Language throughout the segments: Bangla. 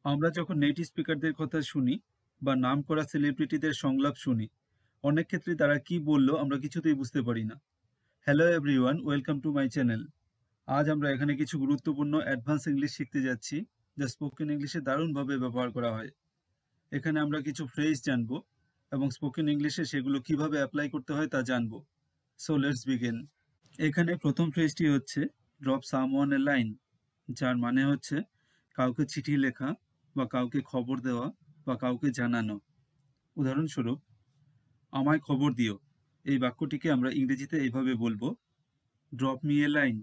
আমরা যখন নেটিভ স্পিকারদের কথা শুনি বা নামকরা সেলিব্রিটিদের সংলাপ শুনি, অনেক ক্ষেত্রে তারা কি বলল আমরা কিছুতেই বুঝতে পারি না। Hello everyone, welcome to my channel. আজ আমরা এখানে কিছু গুরুত্বপূর্ণ অ্যাডভান্স ইংলিশ শিখতে যাচ্ছি, যা স্পোকেন ইংলিশে দারুণভাবে ব্যবহার করা হয়। এখানে আমরা কিছু ফ্রেজ জানবো এবং স্পোকেন ইংলিশে সেগুলো কিভাবে অ্যাপ্লাই করতে হয় তা জানবো। So let's begin. এখানে প্রথম ফ্রেজটি হচ্ছে ড্রপ সামওয়ান এ লাইন, যার মানে হচ্ছে কাউকে চিঠি লেখা বা কাউকে খবর দেওয়া বা কাউকে জানানো। উদাহরণস্বরূপ, আমায় খবর দিও। এই বাক্যটিকে আমরা ইংরেজিতে এইভাবে বলবো, ড্রপ মি এ লাইন,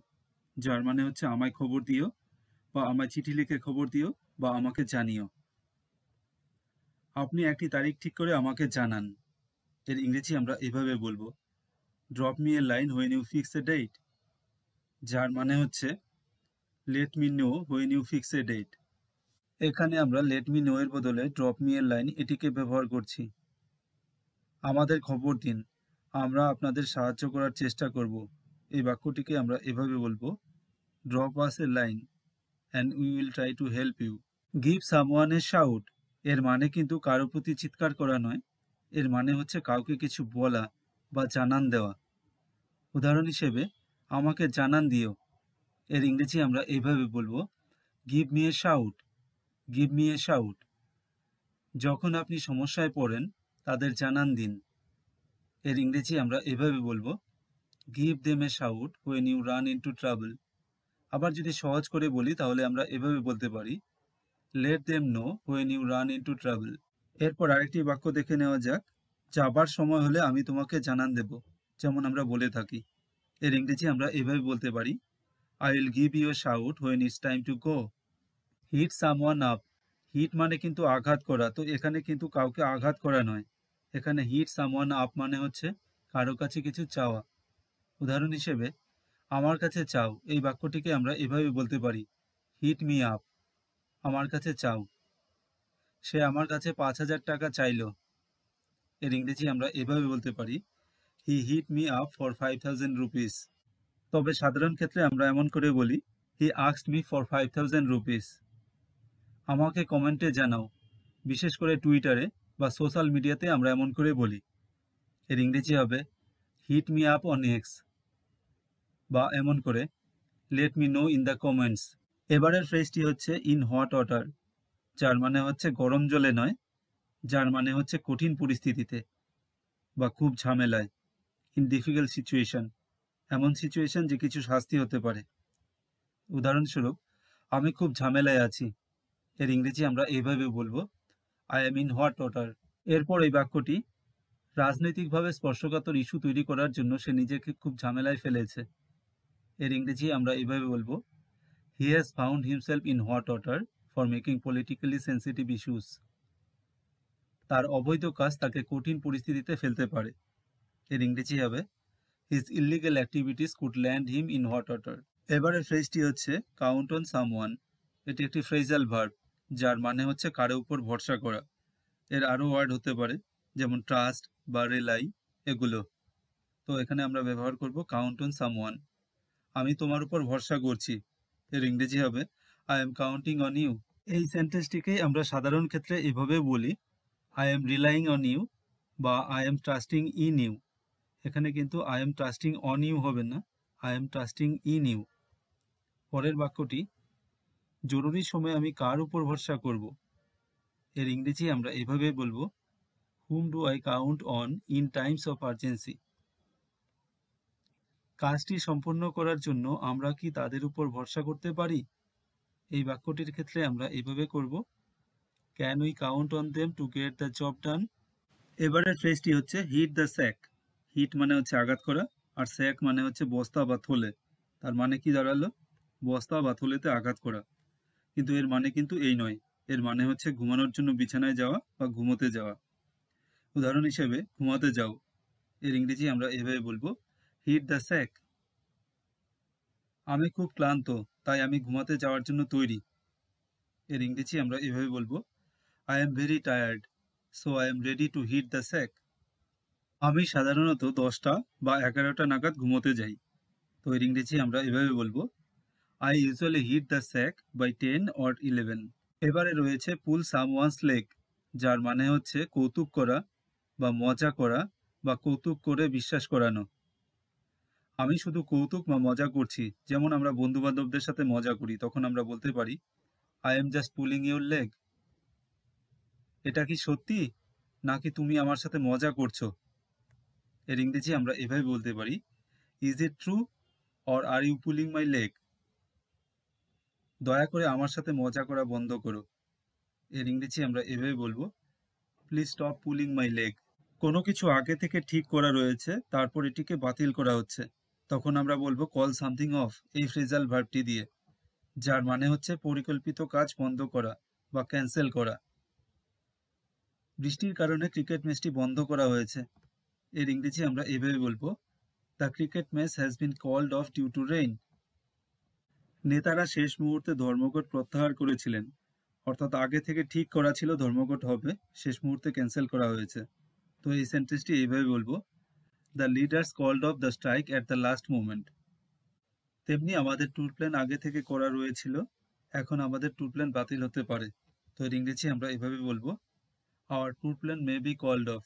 যার মানে হচ্ছে আমায় খবর দিও বা আমায় চিঠি লিখে খবর দিও বা আমাকে জানিও। আপনি একটি তারিখ ঠিক করে আমাকে জানান। এর ইংরেজি আমরা এভাবে বলবো, drop me a line when you fix a date, যার মানে হচ্ছে let me know when you fix a date. এখানে আমরা লেট মি নো এর বদলে ড্রপ মি এর লাইন এটিকে ব্যবহার করছি। আমাদের খবর দিন, আমরা আপনাদের সাহায্য করার চেষ্টা করব। এই বাক্যটিকে আমরা এভাবে বলবো, drop us a line and we will try to help you. Give someone a shout, এর মানে কিন্তু কারো প্রতি চিৎকার করা নয়, এর মানে হচ্ছে কাউকে কিছু বলা বা জানান দেওয়া। উদাহরণ হিসেবে, আমাকে জানান দিও। এর ইংরেজি আমরা এইভাবে বলবো, give me a shout, give me a shout. যখন আপনি সমস্যায় পড়েন, তাদের জানান দিন। এর ইংরেজি আমরা এভাবে বলবো, give them a shout when you run into trouble. আবার যদি সহজ করে বলি তাহলে আমরা এভাবে বলতে পারি, let them know when you run into trouble. এরপর আরেকটি বাক্য দেখে নেওয়া যাক, যাবার সময় হলে আমি তোমাকে জানান দেব, যেমন আমরা বলে থাকি। এর ইংরেজি আমরা এভাবে বলতে পারি, I will give you a shout when it's time to go. Hit someone up, hit মানে কিন্তু আঘাত করা, তো এখানে কিন্তু কাউকে আঘাত করা নয়। এখানে হিট সামওয়ান আপ মানে হচ্ছে কারো কাছে কিছু চাওয়া। উদাহরণ হিসেবে, আমার কাছে চাও, এই বাক্যটিকে আমরা এভাবে বলতে পারি, হিট মি আপ, আমার কাছে চাও। সে আমার কাছে 5,000 টাকা চাইল। এর ইংরেজি আমরা এভাবে বলতে পারি, he hit me up for 5,000 rupees. তবে সাধারণ ক্ষেত্রে আমরা এমন করে বলি, he asked me for 5,000 rupees. আমাকে কমেন্টে জানাও, বিশেষ করে টুইটারে বা সোশ্যাল মিডিয়াতে আমরা এমন করে বলি। এর ইংরেজি হবে, hit me up on X, বা এমন করে, let me know in the comments. এবারের ফ্রেজটি হচ্ছে ইন হট ওয়াটার, যার মানে হচ্ছে গরম জলে নয়, যার মানে হচ্ছে কঠিন পরিস্থিতিতে বা খুব ঝামেলায়। ইন ডিফিকাল্ট সিচুয়েশন, এমন সিচুয়েশন যে কিছু শাস্তি হতে পারে। উদাহরণস্বরূপ, আমি খুব ঝামেলায় আছি। এর ইংরেজি আমরা এইভাবে বলবো, I M in hot water. এরপর এই বাক্যটি, রাজনৈতিকভাবে স্পর্শকাতর ইস্যু তৈরি করার জন্য সে নিজেকে খুব ঝামেলায় ফেলেছে। এর ইংরেজি আমরা এইভাবে বলবো, he has found himself in hot water for making politically sensitive issues. তার অবৈধ কাজ তাকে কঠিন পরিস্থিতিতে ফেলতে পারে। এর ইংরেজি হবে, his illegal activities could land him in hot water. এবারের ফ্রেজটি হচ্ছে কাউন্ট অন সামওয়ান। এটি একটি ফ্রেজাল ভার্ব, যার মানে হচ্ছে কারো উপর ভরসা করা। এর আরও ওয়ার্ড হতে পারে, যেমন ট্রাস্ট বা রিলাই, এগুলো। তো এখানে আমরা ব্যবহার করব কাউন্ট অন সামওয়ান। আমি তোমার উপর ভরসা করছি। এর ইংরেজি হবে, I am counting on you. এই সেন্টেন্সটিকেই আমরা সাধারণ ক্ষেত্রে এভাবে বলি, I am relying on you বা I am trusting in you. এখানে কিন্তু I am trusting on you হবে না, I am trusting in you. পরের বাক্যটি, জরুরি সময়ে আমি কার উপর ভরসা করব। এর ইংরেজি আমরা এভাবে বলবো, whom do I count on in times of urgency. কাজটি সম্পন্ন করার জন্য আমরা কি তাদের উপর ভরসা করতে পারি। এই বাক্যটির ক্ষেত্রে আমরা এভাবে করব, can we count on them to get the job ডান। এবারের ফ্রেজটি হচ্ছে হিট দ্য স্যাক। হিট মানে হচ্ছে আঘাত করা, আর স্যাক মানে হচ্ছে বস্তা বা থলে। তার মানে কি দাঁড়ালো, বস্তা বা থলেতে আঘাত করা। কিন্তু এর মানে কিন্তু এই নয়, এর মানে হচ্ছে ঘুমানোর জন্য বিছানায় যাওয়া বা ঘুমোতে যাওয়া। উদাহরণ হিসেবে, ঘুমাতে যাও। এর ইংরেজি আমরা এভাবে বলবো, হিট দ্য স্যাক। আমি খুব ক্লান্ত, তাই আমি ঘুমাতে যাওয়ার জন্য তৈরি। এর ইংরেজি আমরা এভাবে বলবো, I am very tired, so I am ready to hit the sack. আমি সাধারণত 10টা বা 11টা নাগাদ ঘুমোতে যাই। তো এর ইংরেজি আমরা এভাবে বলবো, I usually hit the sack by 10 or 11। এবারে রয়েছে পুল সামওয়ানস লেগ, যার মানে হচ্ছে কৌতুক করা বা মজা করা বা কৌতুক করে বিশ্বাস করানো। আমি শুধু কৌতুক বা মজা করছি, যেমন আমরা বন্ধু-বান্ধবদের সাথে মজা করি, তখন আমরা বলতে পারি, "I am just pulling your leg." এটা কি সত্যি? নাকি তুমি আমার সাথে মজা করছো? এর ইংরেজি আমরা এভাবে বলতে পারি, "Is it true or are you pulling my leg?" দয়া করে আমার সাথে মজা করা বন্ধ করো। এর ইংরেজি আমরা এভাবে বলবো, "Please stop pulling my leg." কোনো কিছু আগে থেকে ঠিক করা রয়েছে, তারপর এটিকে বাতিল করা হচ্ছে। তখন আমরা বলবো, "Call something off" এই ফ্রেজাল ভার্বটি দিয়ে, যার মানে হচ্ছে পরিকল্পিত কাজ বন্ধ করা বা ক্যান্সেল করা। বৃষ্টির কারণে ক্রিকেট ম্যাচটি বন্ধ করা হয়েছে। এর ইংরেজি আমরা এভাবে বলবো, "The cricket match has been called off due to rain." নেতারা শেষ মুহূর্তে ধর্মঘট প্রত্যাহার করেছিলেন, অর্থাৎ আগে থেকে ঠিক করা ছিল ধর্মঘট হবে, শেষ মুহূর্তে ক্যান্সেল করা হয়েছে। তো এই সেন্টেন্সটি এইভাবে বলবো, "The leaders called off the strike at the last moment." তেমনি আমাদের ট্যুর প্ল্যান আগে থেকে করা রয়েছিল, এখন আমাদের ট্যুর প্ল্যান বাতিল হতে পারে। তো এর ইংরেজি আমরা এভাবে বলবো, "Our tour plan may be called off."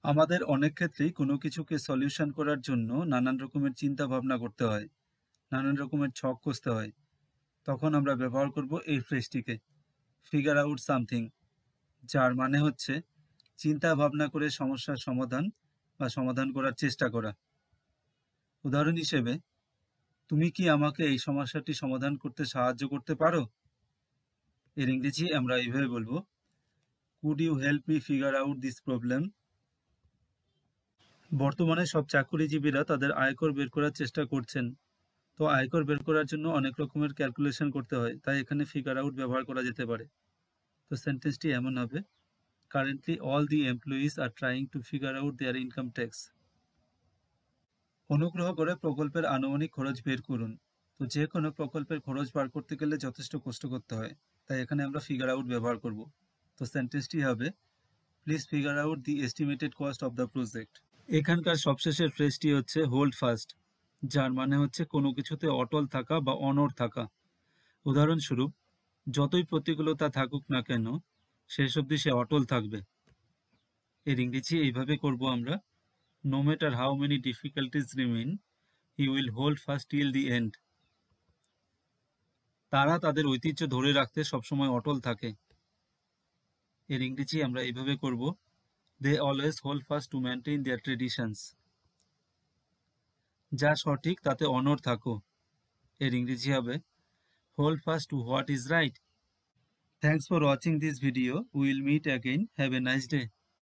আমাদের অনেক ক্ষেত্রেই কোনো কিছুকে সলিউশন করার জন্য নানান রকমের চিন্তা ভাবনা করতে হয়, নানান রকমের ছক কষতে হয়। তখন আমরা ব্যবহার করব এই ফ্রেজটিকে, ফিগার আউট সামথিং, যার মানে হচ্ছে চিন্তা ভাবনা করে সমস্যার সমাধান বা সমাধান করার চেষ্টা করা। উদাহরণ হিসেবে, তুমি কি আমাকে এই সমস্যাটি সমাধান করতে সাহায্য করতে পারো? এর ইংরেজি আমরা এইভাবে বলবো, could you help me figure out this problem? বর্তমানে সব চাকুরিজীবীরা তাদের আয়কর বের করার চেষ্টা করছেন। তো আয়কর বের করার জন্য অনেক রকমের ক্যালকুলেশন করতে হয়, তাই এখানে ফিগার আউট ব্যবহার করা যেতে পারে। তো সেন্টেন্সটি এমন হবে, currently all the employees are trying to figure out their income tax. অনুগ্রহ করে প্রকল্পের আনুমানিক খরচ বের করুন। তো যে কোনো প্রকল্পের খরচ বার করতে গেলে যথেষ্ট কষ্ট করতে হয়, তাই এখানে আমরা ফিগার আউট ব্যবহার করব। তো সেন্টেন্সটি হবে, please figure out the estimated cost of the project. এখানকার সবশেষের ফ্রেজটি হচ্ছে হোল্ড ফাস্ট, যার মানে হচ্ছে কোনো কিছুতে অটল থাকা বা অনড় থাকা। উদাহরণস্বরূপ, যতই প্রতিকূলতা থাকুক না কেন, শেষ অবধি সে অটল থাকবে। এর ইংরেজি এইভাবে করব আমরা, no matter how many difficulties remain, he will hold fast till the end. তারা তাদের ঐতিহ্য ধরে রাখতে সবসময় অটল থাকে। এর ইংরেজি আমরা এইভাবে করব, they always hold fast to maintain their traditions. যা সঠিক তাতে অনড় থাকো। এর ইংরেজি হবে, hold fast to what is right. Thanks for watching this video. Will meet again. Have a nice day.